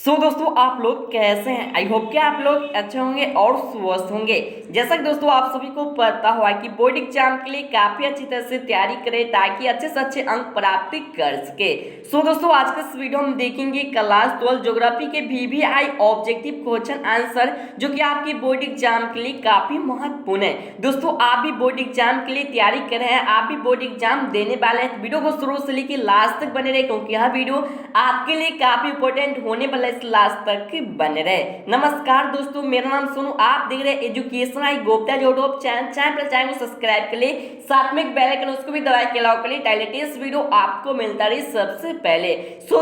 दोस्तों आप लोग कैसे हैं। आई होप कि आप लोग अच्छे होंगे और स्वस्थ होंगे। जैसा कि दोस्तों आप सभी को पता हुआ कि बोर्ड एग्जाम के लिए काफी अच्छी तरह से तैयारी करें ताकि अच्छे से अच्छे अंक प्राप्ति कर सके। दोस्तों आज के इस वीडियो में देखेंगे क्लास 12 ज्योग्राफी के VVI ऑब्जेक्टिव क्वेश्चन आंसर जो कि आपकी बोर्ड एग्जाम के लिए काफी महत्वपूर्ण है। दोस्तों आप भी बोर्ड एग्जाम के लिए तैयारी कर रहे हैं, आप भी बोर्ड एग्जाम देने वाले हैं, वीडियो को शुरू से लेकर लास्ट तक बने रहे क्योंकि यह वीडियो आपके लिए काफी इंपॉर्टेंट होने वाला लास्ट तक बने रहे। नमस्कार दोस्तों, मेरा नाम सोनू, आप देख रहे हैं education I Gupta YouTube channel को सब्सक्राइब कर ले, साथ में बेल आइकन उसको भी दबा के अलाउ कर ले ताकि लेटेस्ट वीडियो आपको मिलता रहे सबसे पहले।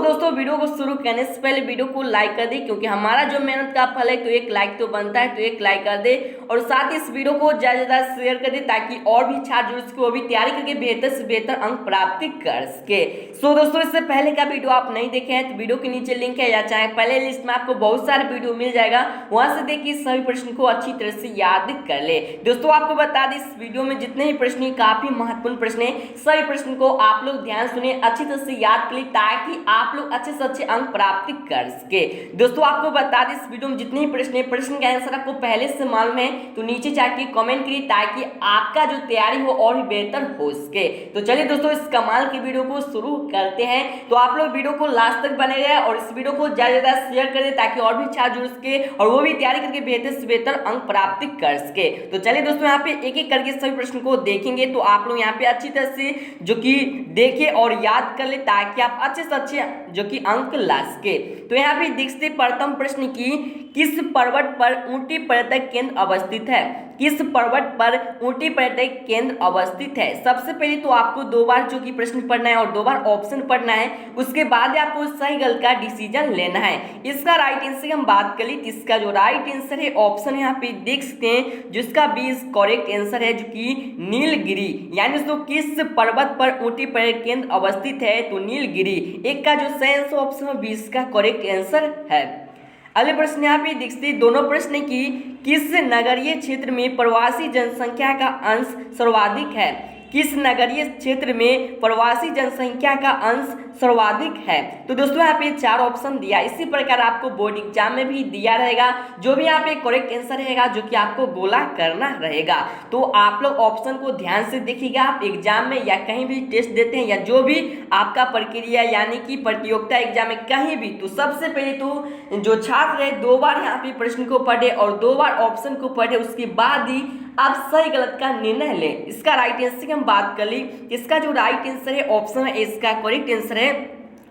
दोस्तों वीडियो को शुरू करने से पहले वीडियो को लाइक कर दे क्योंकि हमारा जो मेहनत का फल है तो एक लाइक तो बनता है, तो एक लाइक कर दे और साथ ही इस वीडियो को ज्यादा शेयर कर दे ताकि और भी छात्र जुड़ सके, वो भी तैयारी करके बेहतर से बेहतर अंक प्राप्ति कर सके। दोस्तों इससे पहले का वीडियो आप नहीं देखे हैं तो वीडियो के नीचे लिंक है या चाहे प्ले लिस्ट में आपको बहुत सारे वीडियो मिल जाएगा, वहां से देखिए सभी प्रश्न को अच्छी तरह से याद कर ले। दोस्तों आपको बता दें इस वीडियो में जितने भी प्रश्न काफी महत्वपूर्ण प्रश्न है, सभी प्रश्न को आप लोग ध्यान सुने, अच्छी तरह से याद कर ले ताकि आप लोग अच्छे से अच्छे अंक प्राप्ति कर सके। दोस्तों आपको बता दें इस वीडियो में जितने भी प्रश्न है, प्रश्न का आंसर आपको पहले से मालूम है तो नीचे जाके कमेंट करिए ताकि आपका जो तैयारी हो और भी बेहतर हो सके। तो चलिए दोस्तों इस कमाल की वीडियो को शुरू करते हैं। तो आप लोग वीडियो को लास्ट तक बने रहे और इस वीडियो को ज्यादा शेयर कर दे ताकि और भी छात्र जुड़ सके और वो भी तैयारी करके बेहतर से बेहतर अंक प्राप्ति कर सके। तो चलिए दोस्तों यहाँ पे एक एक करके सभी प्रश्न को देखेंगे, तो आप लोग यहाँ पे अच्छी तरह से जो कि देखे और याद कर ले ताकि आप अच्छे से अच्छे जो कि अंक ला सके। तो यहाँ पे देखते प्रथम प्रश्न की किस पर्वत पर ऊटी पर्यटक केंद्र अवस्थित है? किस पर्वत पर ऊटी पर्यटक केंद्र अवस्थित है? सबसे पहले तो आपको दो बार जो कि प्रश्न पढ़ना है और दो बार ऑप्शन पढ़ना है, उसके बाद आपको सही गलत का डिसीजन लेना है। इसका राइट आंसर की हम बात कर ली, इसका जो राइट आंसर है ऑप्शन यहाँ पे देख सकते हैं जिसका 20 करेक्ट आंसर है जो कि नीलगिरी। यानी दोस्तों किस पर्वत पर ऊटी पर्यटक केंद्र अवस्थित है? तो नीलगिरी। एक का जो सही आंसर ऑप्शन 20 का करेक्ट आंसर है। अगले प्रश्न यहाँ पे देखते दोनों प्रश्न की किस नगरीय क्षेत्र में प्रवासी जनसंख्या का अंश सर्वाधिक है? किस नगरीय क्षेत्र में प्रवासी जनसंख्या का अंश सर्वाधिक है? तो दोस्तों यहाँ पे चार ऑप्शन दिया, इसी प्रकार आपको बोर्ड एग्जाम में भी दिया रहेगा, जो भी यहाँ पे करेक्ट आंसर रहेगा जो कि आपको गोला करना रहेगा। तो आप लोग ऑप्शन को ध्यान से देखिएगा, आप एग्जाम में या कहीं भी टेस्ट देते हैं या जो भी आपका प्रक्रिया यानी कि प्रतियोगिता एग्जाम में कहीं भी, तो सबसे पहले तो जो छात्र है दो बार यहाँ पे प्रश्न को पढ़े और दो बार ऑप्शन को पढ़े, उसके बाद ही आप सही गलत का निर्णय लें। इसका राइट आंसर की हम बात कर ली, इसका जो राइट आंसर है ऑप्शन है, इसका करेक्ट आंसर है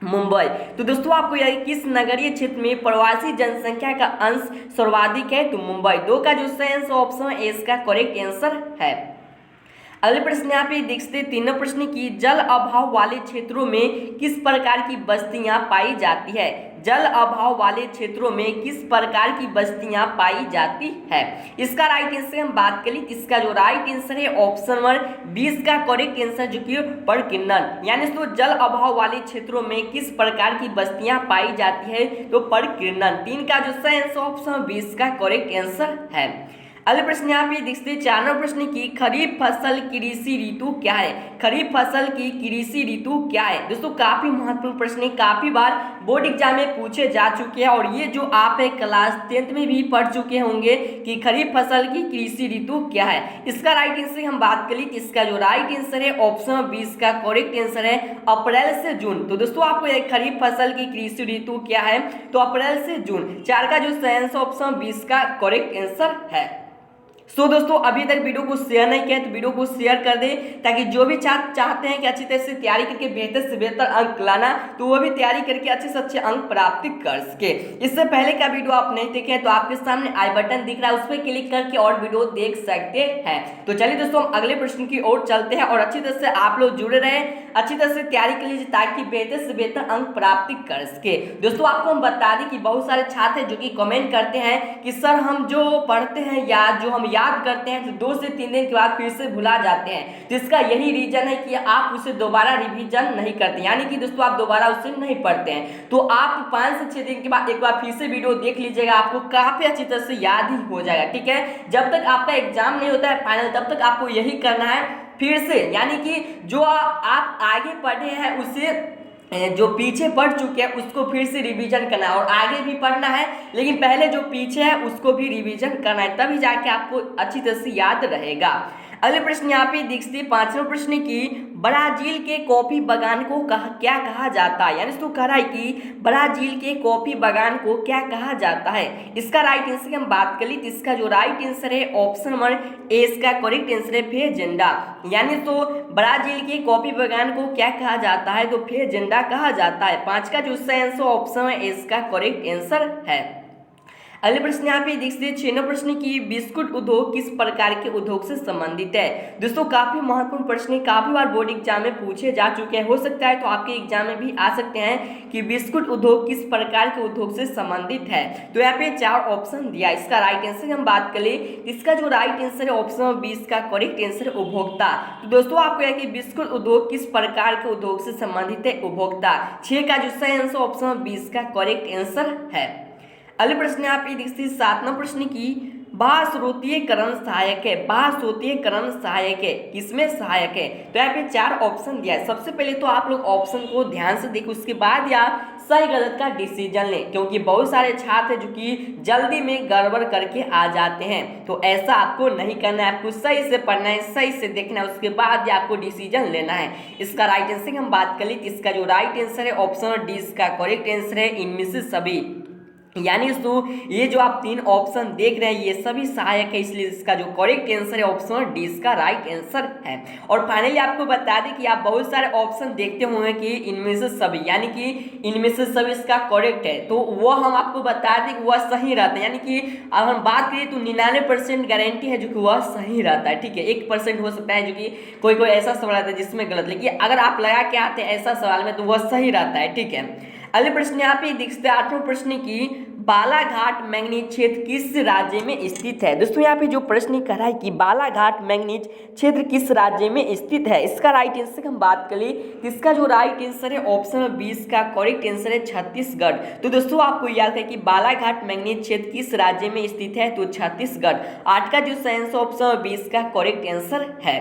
मुंबई। तो दोस्तों आपको यह किस नगरीय क्षेत्र में प्रवासी जनसंख्या का अंश सर्वाधिक है? तो मुंबई। दो का जो सही आंसर ऑप्शन है, इसका करेक्ट आंसर है। अगले प्रश्न यहाँ पे देखते तीनों प्रश्न की जल अभाव वाले क्षेत्रों में किस प्रकार की बस्तियां पाई जाती है? जल अभाव वाले क्षेत्रों में किस प्रकार की बस्तियां पाई जाती है? इसका राइट आंसर हम बात करें, इसका जो राइट आंसर है ऑप्शन नंबर 20 का करेक्ट आंसर जो कि परकिन्नन। यानी तो जल अभाव वाले क्षेत्रों में किस प्रकार की बस्तियां पाई जाती है? तो परकिन्नन। 3 का जो सही आंसर ऑप्शन 20 का करेक्ट आंसर है। अगले प्रश्न यहाँ पे देखते हैं चारों प्रश्न की खरीफ फसल की कृषि ऋतु क्या है? खरीफ फसल की कृषि ऋतु क्या है? दोस्तों काफी महत्वपूर्ण प्रश्न है, काफी बार बोर्ड एग्जाम में पूछे जा चुके हैं और ये जो आप है क्लास 10th में भी पढ़ चुके होंगे कि खरीफ फसल की कृषि ऋतु क्या है। इसका राइट आंसर हम बात करें, इसका जो राइट आंसर है ऑप्शन 20 का करेक्ट आंसर है अप्रैल से जून। तो दोस्तों आपको खरीफ फसल की कृषि ऋतु क्या है? तो अप्रैल से जून। 4 का जो सही आंसर ऑप्शन 20 का करेक्ट आंसर है। दोस्तों अभी तक वीडियो को शेयर नहीं किया तो वीडियो को शेयर कर दें ताकि जो भी छात्र चाहते हैं कि अच्छी तरह से तैयारी करके बेहतर से बेहतर अंक लाना, तो वो भी तैयारी करके अच्छे से अच्छे अंक प्राप्ति कर सके। इससे पहले का वीडियो आप नहीं देखे हैं तो आपके सामने आई बटन दिख रहा है, उस पर क्लिक करके और वीडियो देख सकते हैं। तो चलिए दोस्तों हम अगले प्रश्न की ओर चलते हैं और अच्छी तरह से आप लोग जुड़े रहे, अच्छी तरह से तैयारी कर लीजिए ताकि बेहतर से बेहतर अंक प्राप्ति कर सके। दोस्तों आपको हम बता दें कि बहुत सारे छात्र हैं जो कि कमेंट करते हैं कि सर हम जो पढ़ते हैं या जो हम याद करते हैं तो 2 से 3 दिन के बाद फिर से भुला जाते हैं। तो इसका यही रीजन है कि आप उसे दोबारा रिवीजन नहीं करते, यानी कि दोस्तों आप दोबारा उसे नहीं पढ़ते हैं। तो आप 5 से 6 दिन के बाद एक बार फिर से वीडियो देख लीजिएगा, आपको काफी अच्छी तरह से याद ही हो जाएगा। ठीक है, जब तक आपका एग्जाम नहीं होता है फाइनल तब तक आपको यही करना है फिर से, यानी कि जो आप आगे पढ़े हैं उसे जो पीछे पढ़ चुके हैं उसको फिर से रिवीजन करना है और आगे भी पढ़ना है, लेकिन पहले जो पीछे है उसको भी रिवीजन करना है, तभी जाके आपको अच्छी तरह से याद रहेगा। अगले प्रश्न यहाँ पे देखते 5वां प्रश्न की ब्राजील के कॉफी बागान को क्या कहा जाता है, यानी इसको कह रहा है कि ब्राजील के कॉफी बागान को क्या कहा जाता है। इसका राइट आंसर की हम बात कर ली तो इसका जो राइट आंसर है ऑप्शन नंबर ए इसका करेक्ट आंसर है फेजेंडा, यानी तो ब्राजील के कॉफी बागान को क्या कहा जाता है, तो फेजेंडा कहा जाता है। 5 का जो आंसर ऑप्शन है इसका करेक्ट आंसर है। अगले प्रश्न यहाँ पे देखते हैं 6वां प्रश्न की बिस्कुट उद्योग किस प्रकार के उद्योग से संबंधित है। दोस्तों काफी महत्वपूर्ण प्रश्न है, काफी बार बोर्ड एग्जाम में पूछे जा चुके हैं, हो सकता है तो आपके एग्जाम में भी आ सकते हैं कि बिस्कुट उद्योग किस प्रकार के उद्योग से संबंधित है। तो यहाँ पे 4 ऑप्शन दिया, इसका राइट आंसर हम बात कर ले, इसका जो राइट आंसर है ऑप्शन 20 का करेक्ट आंसर है उपभोक्ता। तो दोस्तों आपको यह कि बिस्कुट उद्योग किस प्रकार के उद्योग से संबंधित है, उपभोक्ता। 6 का जो सही आंसर ऑप्शन 20 का करेक्ट आंसर है। अगले प्रश्न आप ये देखते 7वां प्रश्न की बाह्यस्रोतीयकरण सहायक है, बाह्यस्रोतीयकरण सहायक है, किसमें सहायक है। तो यहाँ पे 4 ऑप्शन दिया है। सबसे पहले तो आप लोग ऑप्शन को ध्यान से देखो, उसके बाद या सही गलत का डिसीजन लें, क्योंकि बहुत सारे छात्र जो कि जल्दी में गड़बड़ करके आ जाते हैं, तो ऐसा आपको नहीं करना है। आपको सही से पढ़ना है, सही से देखना है, उसके बाद ही आपको डिसीजन लेना है। इसका राइट आंसर हम बात कर ली, इसका जो राइट आंसर है ऑप्शन डी इसका करेक्ट आंसर है इनमें से सभी, यानी दोस्तों ये जो आप 3 ऑप्शन देख रहे हैं ये सभी सहायक है, इसलिए इसका जो करेक्ट आंसर है ऑप्शन डी इसका राइट आंसर है। और फाइनली आपको बता दें कि आप बहुत सारे ऑप्शन देखते होंगे कि इनमें से सभी, यानी कि इनमें से सभी इसका करेक्ट है, तो वो हम आपको बता दें कि वह सही रहता है, यानी कि अब हम बात करें तो 99% गारंटी है जो कि वह सही रहता है। ठीक है, 1% हो सकता है जो कि कोई ऐसा सवाल आता है जिसमें गलत, लेकिन अगर आप लगा के आते हैं ऐसा सवाल में तो वह सही रहता है। ठीक है, अगले प्रश्न यहाँ पे देखते हैं 8वां प्रश्न की बालाघाट मैंगनीज क्षेत्र किस राज्य में स्थित है। दोस्तों यहाँ पे जो प्रश्न कह रहा है कि बालाघाट मैंगनीज क्षेत्र किस राज्य में स्थित है, इसका राइट आंसर हम बात कर ली, इसका जो राइट आंसर है ऑप्शन 20 का करेक्ट आंसर है छत्तीसगढ़। तो दोस्तों आपको याद है कि बालाघाट मैंगनीज क्षेत्र किस राज्य में स्थित है, तो छत्तीसगढ़। 8 का जो आंसर ऑप्शन 20 का करेक्ट आंसर है।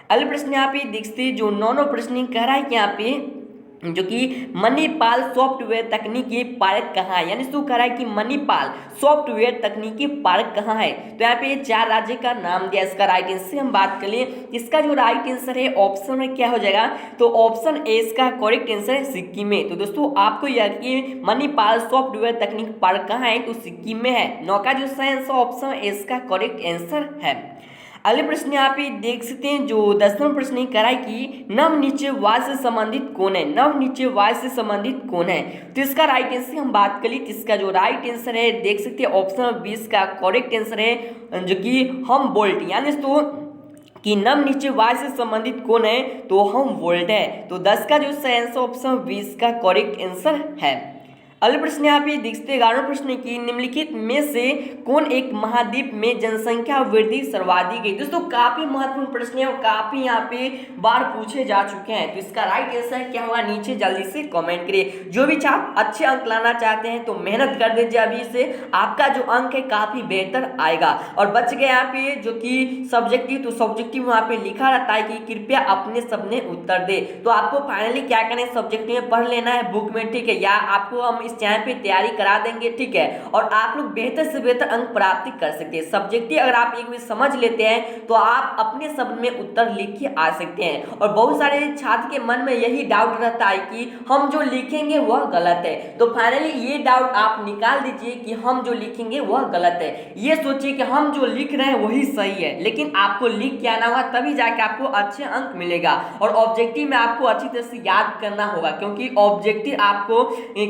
अगले प्रश्न यहाँ पे देखते जो 9वां प्रश्न कह रहा है कि यहाँ पे जो कि मणिपाल सॉफ्टवेयर तकनीकी पार्क कहाँ है, यानी इसको कह रहा है कि मणिपाल सॉफ्टवेयर तकनीकी पार्क कहाँ है। तो यहाँ पे 4 राज्य का नाम दिया, इसका राइट आंसर हम बात कर लिए, इसका जो राइट आंसर है ऑप्शन में क्या हो जाएगा, तो ऑप्शन ए इसका करेक्ट आंसर है सिक्किम में। तो दोस्तों आपको यह कि मणिपाल सॉफ्टवेयर तकनीकी पार्क कहाँ है, तो सिक्किम में है। 9 का जो सही आंसर ऑप्शन ए इसका करेक्ट आंसर है। अगले प्रश्न यहाँ पे देख सकते हैं जो 10वां प्रश्न कह रहा है कि नवनिश्चयवाद से संबंधित कौन है, नवनिश्चयवाद से संबंधित कौन है। तो इसका राइट आंसर हम बात कर ली, इसका जो राइट आंसर है देख सकते हैं ऑप्शन 20 का करेक्ट आंसर है जो कि हम बोल्ट, यानी तो कि नवनिश्चयवाद से संबंधित कौन है, तो हम वोल्ट है। तो 10 का जो सही आंसर ऑप्शन 20 का करेक्ट आंसर है। अगले प्रश्न यहाँ पे देखते 11वां प्रश्न की निम्नलिखित में से कौन एक महाद्वीप में जनसंख्या वृद्धि सर्वाधिक है। दोस्तों काफी महत्वपूर्ण प्रश्न है और काफी यहाँ पे बार पूछे जा चुके हैं, तो इसका राइट आंसर क्या होगा नीचे जल्दी से कमेंट करिए। जो भी छात्र अच्छे अंक लाना चाहते हैं तो मेहनत कर दीजिए अभी से, आपका जो अंक है काफी बेहतर आएगा। और बच गया यहाँ पे जो कि सब्जेक्टिव, तो सब्जेक्टिव वहाँ पे लिखा रहता है कि कृपया अपने सबने उत्तर दे। तो आपको फाइनली क्या करना है, सब्जेक्टिव में पढ़ लेना है बुक में, ठीक है, या आपको हम चैनल पे तैयारी करा देंगे, ठीक है, और आप लोग बेहतर से बेहतर अंक प्राप्ति कर सकते हैं। सब्जेक्टिव अगर आप एक भी समझ लेते हैं तो आप अपने शब्द में उत्तर लिख के आ सकते हैं। और बहुत सारे छात्र के मन में यही डाउट रहता है कि हम जो लिखेंगे वह गलत है, तो फाइनली ये डाउट आप निकाल दीजिए कि हम जो लिखेंगे वह गलत है। ये सोचिए कि हम जो लिख रहे हैं वही सही है, लेकिन आपको लिख के आना होगा तभी जाके आपको अच्छे अंक मिलेगा। और ऑब्जेक्टिव में आपको अच्छी तरह से याद करना होगा, क्योंकि ऑब्जेक्टिव आपको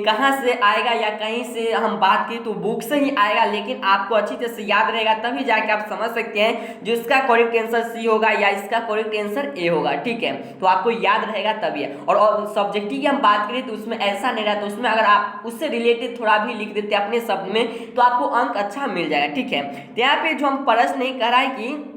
कहाँ से आएगा या कहीं से हम बात की तो बुक से ही आएगा, लेकिन आपको अच्छी तरह से याद रहेगा तभी जाके आप समझ सकते हैं जो इसका करेक्ट आंसर सी होगा या इसका करेक्ट आंसर ए होगा, ठीक है, तो आपको याद रहेगा तभी। और सब्जेक्टिव की हम बात करें तो उसमें ऐसा नहीं रहता, उसमें अगर आप उससे रिलेटेड थोड़ा भी लिख देते अपने शब्द में तो आपको अंक अच्छा मिल जाएगा, ठीक है। तो यहाँ पे जो हम प्रश्न नहीं कर रहा है कि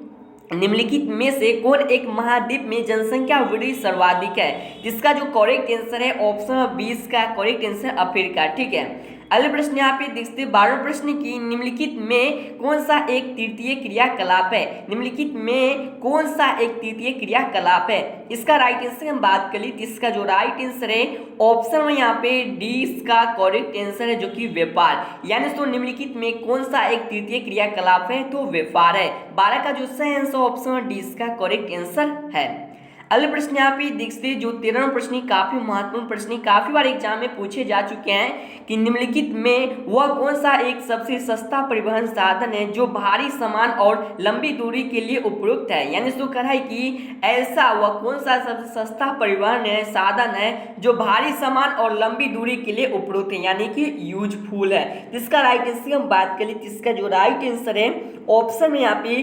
निम्नलिखित में से कौन एक महाद्वीप में जनसंख्या वृद्धि सर्वाधिक है, जिसका जो करेक्ट आंसर है ऑप्शन 20 का करेक्ट आंसर अफ्रीका, ठीक है। अगले प्रश्न यहाँ पे देखते हैं 12वें प्रश्न की निम्नलिखित में कौन सा एक तृतीय क्रियाकलाप है। निम्नलिखित में कौन सा एक तृतीय क्रियाकलाप है। इसका राइट आंसर हम बात कर ली तो इसका जो राइट आंसर है ऑप्शन में यहाँ पे डी इसका करेक्ट आंसर है जो कि व्यापार। यानी तो निम्नलिखित में कौन सा एक तृतीय क्रियाकलाप है तो व्यापार है। 12 का जो सही आंसर ऑप्शन में डी इसका करेक्ट आंसर है। अगले प्रश्न यहाँ पे देखते जो 13वां प्रश्न काफी महत्वपूर्ण प्रश्न काफी बार एग्जाम में पूछे जा चुके हैं कि निम्नलिखित में वह कौन सा एक सबसे सस्ता परिवहन साधन है जो भारी सामान और लंबी दूरी के लिए उपयुक्त है। यानी इसको कहा है कि ऐसा वह कौन सा सबसे सस्ता परिवहन है साधन है जो भारी सामान और लंबी दूरी के लिए उपयुक्त है यानी कि यूजफुल है। जिसका राइट आंसर हम बात करें तो इसका जो राइट आंसर है ऑप्शन में यहाँ पे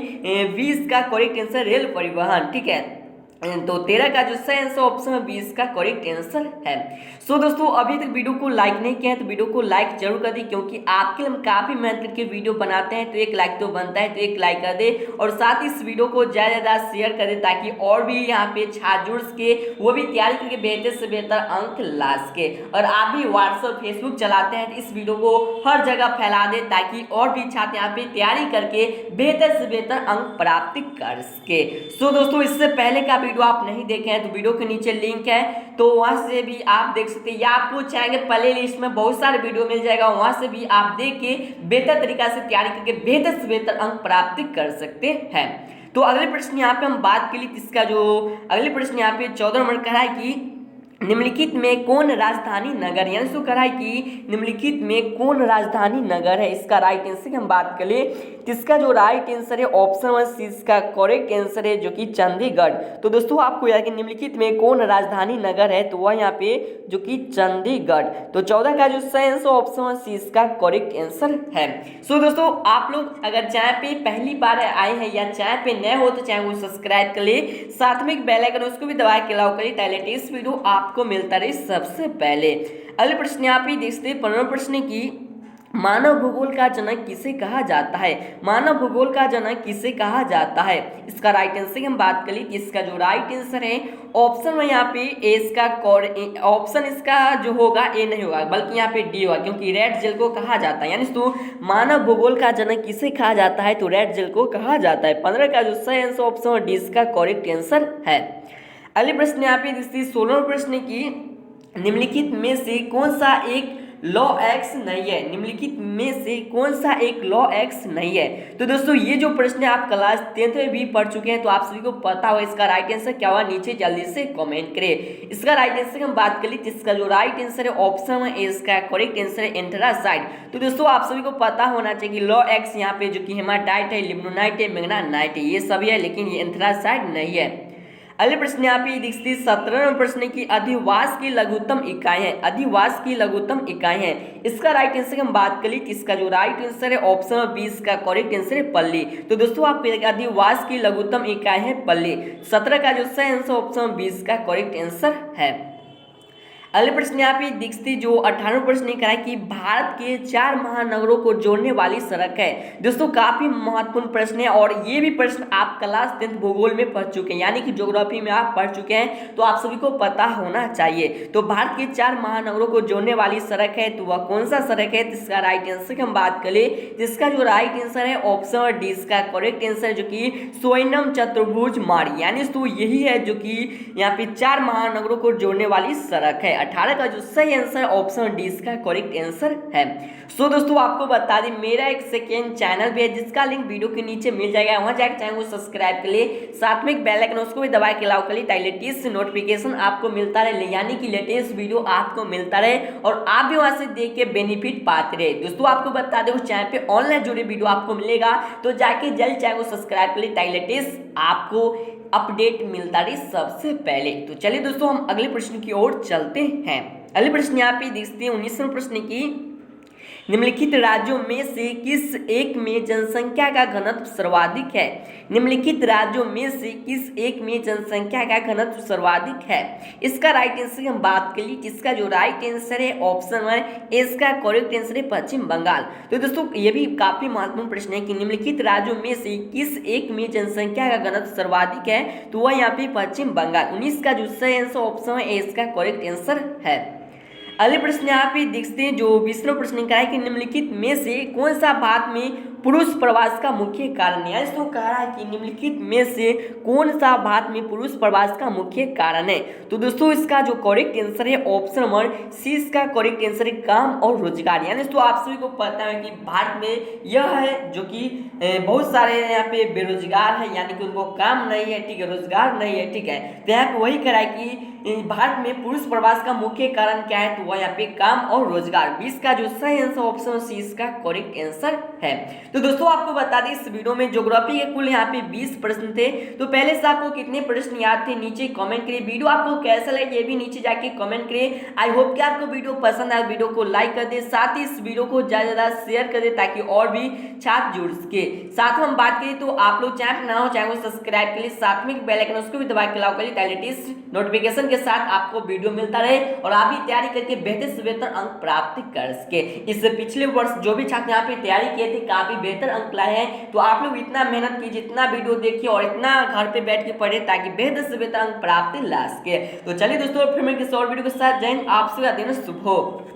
20 का करेक्ट आंसर रेल परिवहन। ठीक है, तो 13 का जो सही आंसर ऑप्शन में 20 का करेक्ट आंसर है। सो दोस्तों अभी तक वीडियो को लाइक नहीं किया है तो वीडियो को लाइक जरूर कर दी क्योंकि आपके लिए हम काफी मेहनत करके वीडियो बनाते हैं तो एक लाइक तो बनता है, तो एक लाइक कर दे और साथ ही इस वीडियो को ज़्यादा शेयर कर दे ताकि और भी यहाँ पे छात्र जुड़ सके, वो भी तैयारी करके बेहतर से बेहतर अंक ला सके। और आप भी व्हाट्सएप फेसबुक चलाते हैं तो इस वीडियो को हर जगह फैला दे ताकि और भी छात्र यहाँ पे तैयारी करके बेहतर से बेहतर अंक प्राप्त कर सके। सो दोस्तों इससे पहले का वीडियो आप नहीं देखे हैं तो वीडियो के नीचे लिंक है तो वहां से भी आप देख सकते हैं या आपको चाहेंगे प्ले लिस्ट में बहुत सारे वीडियो मिल जाएगा, वहां से भी आप देख के बेहतर तरीका से तैयारी करके बेहतर से बेहतर अंक प्राप्त कर सकते हैं। तो अगले प्रश्न यहाँ पे हम बात के लिए इसका जो अगले प्रश्न यहाँ पे 14 नंबर का है कि निम्नलिखित में कौन राजधानी नगर, यानी इसको कहा है कि निम्नलिखित में कौन राजधानी नगर है। इसका राइट आंसर हम बात करें तो इसका जो राइट आंसर है ऑप्शन 1 सी इसका करेक्ट आंसर है जो कि चंडीगढ़। तो दोस्तों आपको याद कि निम्नलिखित में कौन राजधानी नगर है तो वह यहाँ पे जो कि चंडीगढ़। तो 14 का जो सही आंसर ऑप्शन 1 सी इसका करेक्ट आंसर है। सो दोस्तों आप लोग अगर चैनल पे पहली बार आए हैं या चैनल पे नए हो तो चैनल को सब्सक्राइब कर ले, साथ में एक बेल आइकन उसको भी दबा के अलाउ करिए ताकि लेटेस्ट वीडियो आपको मिलता रहे सबसे पहले। अगले प्रश्न यहाँ पे देखते हैं 15वें प्रश्न की मानव भूगोल का जनक किसे कहा जाता है। मानव भूगोल का जनक किसे कहा जाता है। इसका राइट आंसर हम बात करें कि इसका जो राइट आंसर है ऑप्शन में यहाँ पे ए इसका ऑप्शन इसका जो होगा ए नहीं होगा बल्कि यहाँ पे डी होगा क्योंकि रेड जेल को कहा जाता है। यानी तो मानव भूगोल का जनक किसे कहा जाता है तो रेड जेल को कहा जाता है। 15 का जो सही आंसर ऑप्शन डी इसका करेक्ट आंसर है। अगले प्रश्न यहाँ पे 16वें प्रश्न की निम्नलिखित में से कौन सा एक लॉ एक्स नहीं है। निम्नलिखित में से कौन सा एक लॉ एक्स नहीं है। तो दोस्तों ये जो प्रश्न आप क्लास 10th में भी पढ़ चुके हैं तो आप सभी को पता होगा इसका राइट आंसर क्या हुआ, नीचे जल्दी से कमेंट करें। इसका राइट आंसर हम बात कर ली इसका जो राइट आंसर है ऑप्शन में इसका करेक्ट आंसर है एंथ्रासाइड। तो दोस्तों आप सभी को पता होना चाहिए कि लॉ एक्स यहाँ पे जो कि हेमाटाइट है, लिग्नोनाइट है, मैग्नेटाइट है, ये सभी है लेकिन ये एंथ्रासाइड नहीं है। अगले प्रश्न यहाँ पे देखते 17वें प्रश्न की अधिवास की लघुत्तम इकाई है। अधिवास की लघुत्तम इकाई है। इसका राइट आंसर हम बात कर ली इसका जो राइट आंसर है ऑप्शन 20 का करेक्ट आंसर है पल्ली। तो दोस्तों आप अधिवास की लघुत्तम इकाई है पल्ली। 17 का जो सही आंसर ऑप्शन 20 का करेक्ट आंसर है। अगले प्रश्न यहाँ पे देखते जो 18वें प्रश्न कहा है कि भारत के 4 महानगरों को जोड़ने वाली सड़क है। दोस्तों काफी महत्वपूर्ण प्रश्न है और ये भी प्रश्न आप क्लास 10th भूगोल में पढ़ चुके हैं यानी कि ज्योग्राफी में आप पढ़ चुके हैं तो आप सभी को पता होना चाहिए। तो भारत के 4 महानगरों को जोड़ने वाली सड़क है तो वह कौन सा सड़क है। इसका राइट आंसर की हम बात करें जिसका जो राइट आंसर है ऑप्शन डी इसका करेक्ट आंसर है जो कि स्वयं चतुर्भुज मार्ग। यानी तो यही है जो कि यहाँ पे 4 महानगरों को जोड़ने वाली सड़क है। 18 का जो सही आंसर ऑप्शन डी इसका करेक्ट आंसर है। सो दोस्तों आपको बता दें मेरा एक सेकेंड चैनल भी है जिसका लिंक वीडियो के नीचे मिल जाएगा, वहां जाकर चैनल को सब्सक्राइब कर ले, साथ में एक बेल आइकन उसको भी दबा के अलाउ कर ले ताकि लेटेस्ट नोटिफिकेशन आपको मिलता रहे यानी कि लेटेस्ट वीडियो आपको मिलता रहे और आप भी वहां से देख के बेनिफिट पाते रहे। दोस्तों आपको बता दें उस चैनल पे ऑनलाइन जुड़े वीडियो आपको मिलेगा तो जाके जल्द चैनल को सब्सक्राइब कर ले ताकि लेटेस्ट आपको अपडेट मिलता रहे सबसे पहले। तो चलिए दोस्तों हम अगले प्रश्न की ओर चलते हैं। अगले प्रश्न यहाँ पे देखते हैं 19वें प्रश्न की निम्नलिखित राज्यों में से किस एक में जनसंख्या का घनत्व सर्वाधिक है। निम्नलिखित राज्यों में से किस एक में जनसंख्या का घनत्व सर्वाधिक है। इसका राइट आंसर हम बात कर ली इसका जो राइट आंसर है ऑप्शन 1 इसका करेक्ट आंसर है पश्चिम बंगाल। तो दोस्तों ये भी काफी महत्वपूर्ण प्रश्न है कि निम्नलिखित राज्यों में से किस एक में जनसंख्या का घनत्व सर्वाधिक है तो वह यहाँ पे पश्चिम बंगाल। 19 का जो सही आंसर ऑप्शन है इसका करेक्ट आंसर है। अगले प्रश्न यहाँ पे देखते हैं, जो 20वां प्रश्न का है कि निम्नलिखित में से कौन सा भारत में पुरुष प्रवास का मुख्य कारण है। इसको कह रहा है कि निम्नलिखित में से कौन सा भारत में पुरुष प्रवास का मुख्य कारण है। तो दोस्तों इसका जो करेक्ट आंसर है ऑप्शन नंबर सी, इसका करेक्ट आंसर है काम और रोजगार। यानी दोस्तों आप सभी को पता है कि भारत में यह है जो कि बहुत सारे यहाँ पे बेरोजगार है, यानी कि उनको काम नहीं है, ठीक है, रोजगार नहीं है, ठीक है। तो यहाँ पे वही करा है कि भारत में पुरुष प्रवास का मुख्य कारण क्या है, तो वह यहाँ पे काम और रोजगार। 20 का जो सही आंसर ऑप्शन सी इसका करेक्ट आंसर है। तो दोस्तों आपको बता दें इस वीडियो में ज्योग्राफी के कुल यहाँ पे 20 प्रश्न थे। तो पहले से आपको कितने प्रश्न याद थे नीचे कमेंट करिए। वीडियो आपको कैसा लगे ये भी नीचे जाके कमेंट करिए। आई होप कि आपको वीडियो पसंद आए, वीडियो को लाइक कर दे, साथ ही इस वीडियो को ज्यादा से ज्यादा शेयर कर दे ताकि और भी छात्र जुड़ सके। साथ में हम बात करें तो आप लोग चैनल पर नया हो, चैनल को सब्सक्राइब कर लिए, साथ में बेल आइकन उसको भी दबा के लाओ कर लिए ताकि लेटेस्ट नोटिफिकेशन के साथ आपको वीडियो मिलता रहे और आप भी तैयारी करके बेहतर से बेहतर अंक प्राप्त कर सके। इससे पिछले वर्ष जो भी छात्र यहाँ पे तैयारी किए थे काफी बेहतर अंक लाए हैं। तो आप लोग इतना मेहनत कीजिए, इतना वीडियो देखिए और इतना घर पे बैठ के पढ़े ताकि बेहतर से बेहतर अंक प्राप्ति ला सके। तो चलिए दोस्तों फिर मैं किसी और वीडियो के साथ जय हिंद, आप सभी का दिन शुभ हो।